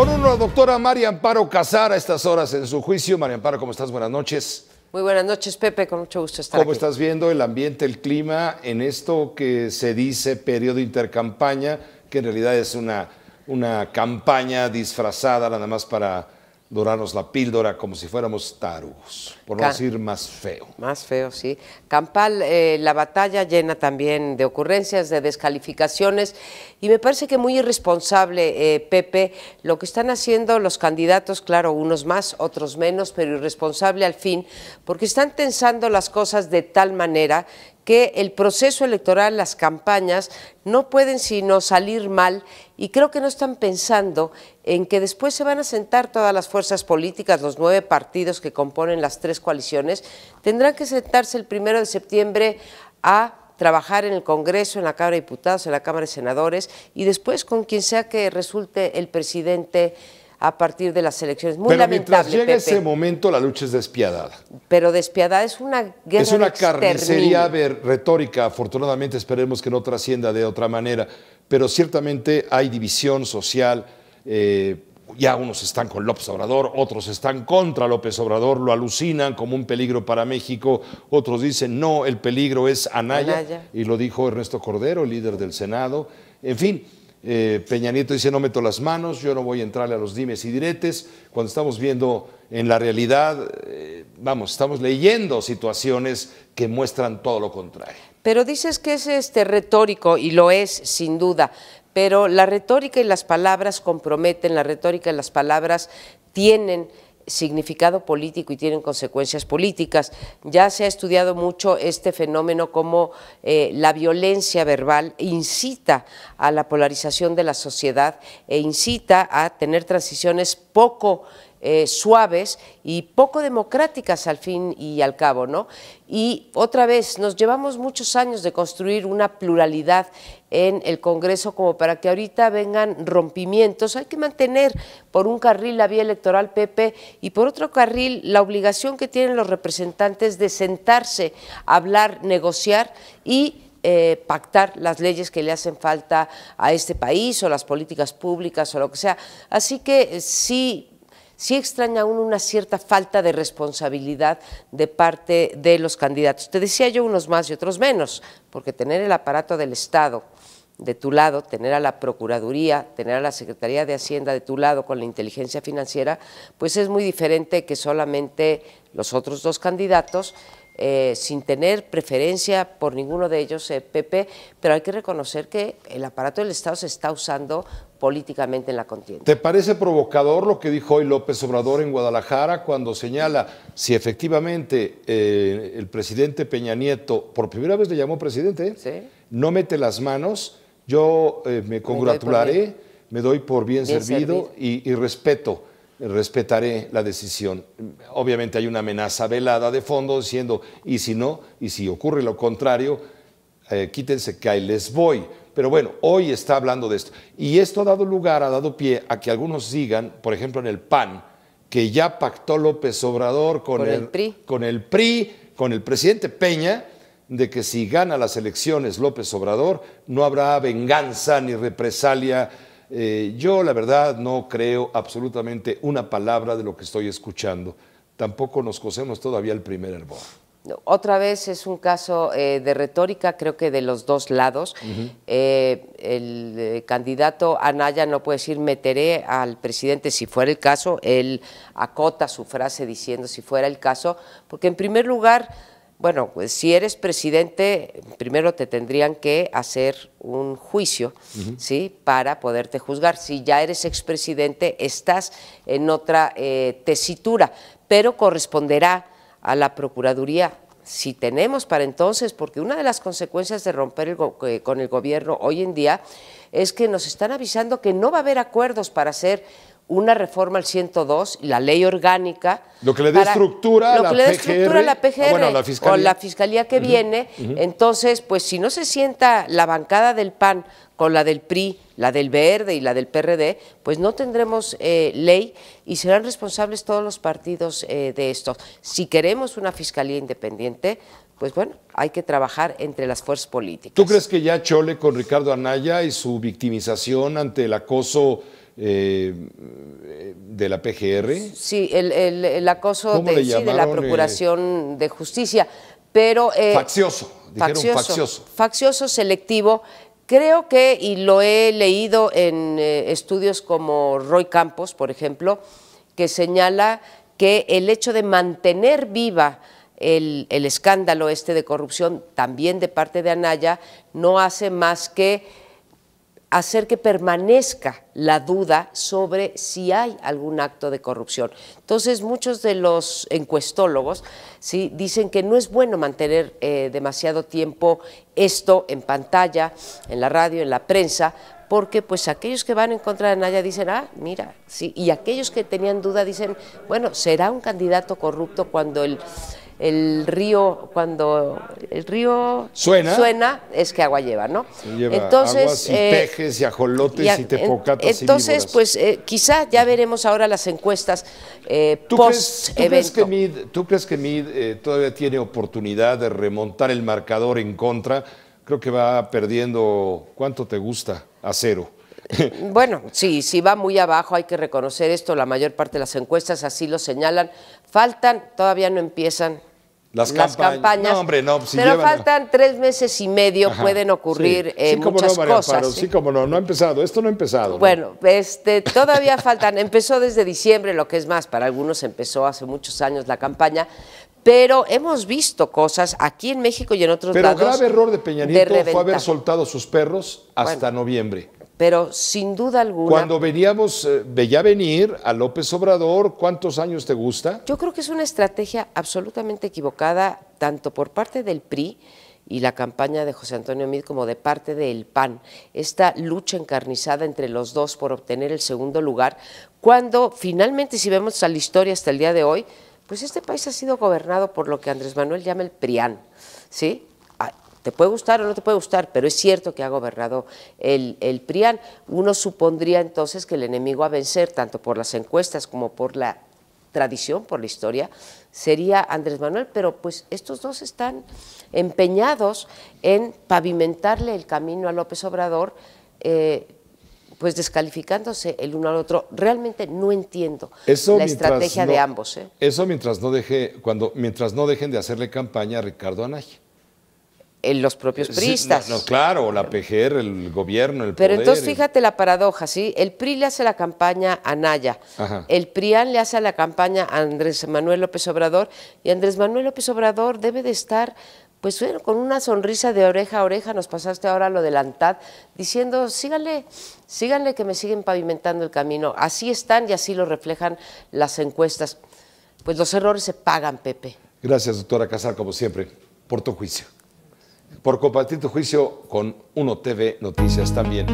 Con una doctora María Amparo Casar a estas horas en su juicio. María Amparo, ¿cómo estás? Buenas noches. Muy buenas noches, Pepe, con mucho gusto estar aquí. ¿Cómo estás viendo el ambiente, el clima en esto que se dice periodo intercampaña, que en realidad es una campaña disfrazada nada más para dorarnos la píldora como si fuéramos tarugos, por no decir más feo? Más feo, sí. Campal, la batalla llena también de ocurrencias, de descalificaciones, y me parece que muy irresponsable, Pepe, lo que están haciendo los candidatos, claro, unos más, otros menos, pero irresponsable al fin, porque están tensando las cosas de tal manera que el proceso electoral, las campañas, no pueden sino salir mal, y creo que no están pensando en que después se van a sentar todas las fuerzas políticas, los 9 partidos que componen las 3 coaliciones, tendrán que sentarse el 1 de septiembre a trabajar en el Congreso, en la Cámara de Diputados, en la Cámara de Senadores, y después con quien sea que resulte el presidente a partir de las elecciones. Muy pero lamentable, mientras llega Pepe. ese momento, la lucha es despiadada. Pero despiadada, es una guerra. Es una carnicería retórica, afortunadamente esperemos que no trascienda de otra manera, pero ciertamente hay división social. Ya unos están con López Obrador, otros están contra López Obrador, lo alucinan como un peligro para México, otros dicen no, el peligro es Anaya. Y lo dijo Ernesto Cordero, el líder del Senado. En fin, Peña Nieto dice no meto las manos, yo no voy a entrarle a los dimes y diretes, cuando estamos viendo en la realidad, estamos leyendo situaciones que muestran todo lo contrario. Pero dices que es retórico, y lo es sin duda, pero la retórica y las palabras comprometen, la retórica y las palabras tienen significado político y tienen consecuencias políticas. Ya se ha estudiado mucho este fenómeno, como la violencia verbal incita a la polarización de la sociedad e incita a tener transiciones poco suaves y poco democráticas al fin y al cabo, ¿no? Y otra vez, nos llevamos muchos años de construir una pluralidad en el Congreso como para que ahorita vengan rompimientos. Hay que mantener por un carril la vía electoral, Pepe, y por otro carril la obligación que tienen los representantes de sentarse, hablar, negociar y pactar las leyes que le hacen falta a este país, o las políticas públicas, o lo que sea. Así que sí extraña uno una cierta falta de responsabilidad de parte de los candidatos. Te decía yo, unos más y otros menos, porque tener el aparato del Estado de tu lado, tener a la Procuraduría, tener a la Secretaría de Hacienda de tu lado con la inteligencia financiera, pues es muy diferente que solamente los otros 2 candidatos, sin tener preferencia por ninguno de ellos, Pepe, pero hay que reconocer que el aparato del Estado se está usando políticamente en la contienda. ¿Te parece provocador lo que dijo hoy López Obrador en Guadalajara cuando señala si efectivamente el presidente Peña Nieto, por primera vez le llamó presidente, ¿sí?, no mete las manos, yo me congratularé, me doy por bien servido y respetaré la decisión? Obviamente hay una amenaza velada de fondo diciendo, y si no, y si ocurre lo contrario, quítense que ahí les voy. Pero bueno, hoy está hablando de esto. Y esto ha dado pie a que algunos digan, por ejemplo en el PAN, que ya pactó López Obrador con el PRI, con el presidente Peña, de que si gana las elecciones López Obrador, no habrá venganza ni represalia. Yo la verdad no creo absolutamente una palabra de lo que estoy escuchando. Tampoco nos cosemos todavía el primer hervor. Otra vez es un caso de retórica, creo que de los 2 lados. El candidato Anaya no puede decir meteré al presidente si fuera el caso, él acota su frase diciendo si fuera el caso, porque en primer lugar, bueno, pues si eres presidente, primero te tendrían que hacer un juicio, ¿sí?, para poderte juzgar. Si ya eres expresidente, estás en otra tesitura, pero corresponderá a la Procuraduría, si tenemos para entonces, porque una de las consecuencias de romper con el gobierno hoy en día es que nos están avisando que no va a haber acuerdos para hacer una reforma al 102, la ley orgánica. Lo que le dé estructura a la PGR, bueno, o la Fiscalía que viene. Entonces, pues si no se sienta la bancada del PAN con la del PRI, la del Verde y la del PRD, pues no tendremos ley y serán responsables todos los partidos de esto. Si queremos una Fiscalía independiente, pues bueno, hay que trabajar entre las fuerzas políticas. ¿Tú crees que ya chole con Ricardo Anaya y su victimización ante el acoso de la PGR. Sí, el acoso ¿Cómo le de la llamaron? Procuración de Justicia, pero... faccioso, dijeron faccioso. Faccioso, selectivo. Creo que, y lo he leído en estudios como Roy Campos, por ejemplo, que señala que el hecho de mantener viva el escándalo de corrupción, también de parte de Anaya, no hace más que hacer que permanezca la duda sobre si hay algún acto de corrupción. Entonces, muchos de los encuestólogos ¿sí? dicen que no es bueno mantener demasiado tiempo esto en pantalla, en la radio, en la prensa, porque pues aquellos que van en contra de Anaya dicen, mira, sí, y aquellos que tenían duda dicen, bueno, será un candidato corrupto cuando el río suena, es que agua lleva, ¿no? Lleva entonces, aguas y pejes y ajolotes y tepocatas entonces, y pues quizá ya veremos ahora las encuestas post-evento. ¿Tú crees que Meade todavía tiene oportunidad de remontar el marcador en contra? Creo que va perdiendo, ¿cuánto te gusta? A 0. Bueno, sí, va muy abajo, hay que reconocer esto, la mayor parte de las encuestas así lo señalan. Faltan, todavía no empiezan las campañas, no, hombre, no, pero faltan 3 meses y medio, pueden ocurrir muchas cosas. Amparo, sí, como no ha empezado, esto no ha empezado. Bueno, todavía faltan, empezó desde diciembre, lo que es más, para algunos empezó hace muchos años la campaña, pero hemos visto cosas aquí en México y en otros lados. Pero grave error de Peña Nieto fue haber soltado sus perros hasta noviembre. Pero sin duda alguna... Cuando veía venir a López Obrador, ¿cuántos años te gusta? Yo creo que es una estrategia absolutamente equivocada, tanto por parte del PRI y la campaña de José Antonio Meade como de parte del PAN, esta lucha encarnizada entre los dos por obtener el segundo lugar, cuando finalmente, si vemos a la historia hasta el día de hoy, pues este país ha sido gobernado por lo que Andrés Manuel llama el PRIAN, ¿sí? Te puede gustar o no te puede gustar, pero es cierto que ha gobernado el PRIAN. Uno supondría entonces que el enemigo a vencer, tanto por las encuestas como por la tradición, por la historia, sería Andrés Manuel, pero pues estos dos están empeñados en pavimentarle el camino a López Obrador, pues descalificándose el uno al otro. Realmente no entiendo la estrategia de ambos. Eso mientras no dejen de hacerle campaña a Ricardo Anaya. Los propios priistas. Sí, claro, la PGR, el gobierno, el poder. Pero entonces fíjate la paradoja, ¿sí? El PRI le hace la campaña a Anaya, el PRIAN le hace la campaña a Andrés Manuel López Obrador, y Andrés Manuel López Obrador debe de estar, pues bueno, con una sonrisa de oreja a oreja. Nos pasaste ahora lo de la ANTAD, diciendo, síganle que me siguen pavimentando el camino. Así están y así lo reflejan las encuestas. Pues los errores se pagan, Pepe. Gracias, doctora Casar, como siempre, por tu juicio. Por compartir tu juicio con Uno TV Noticias también.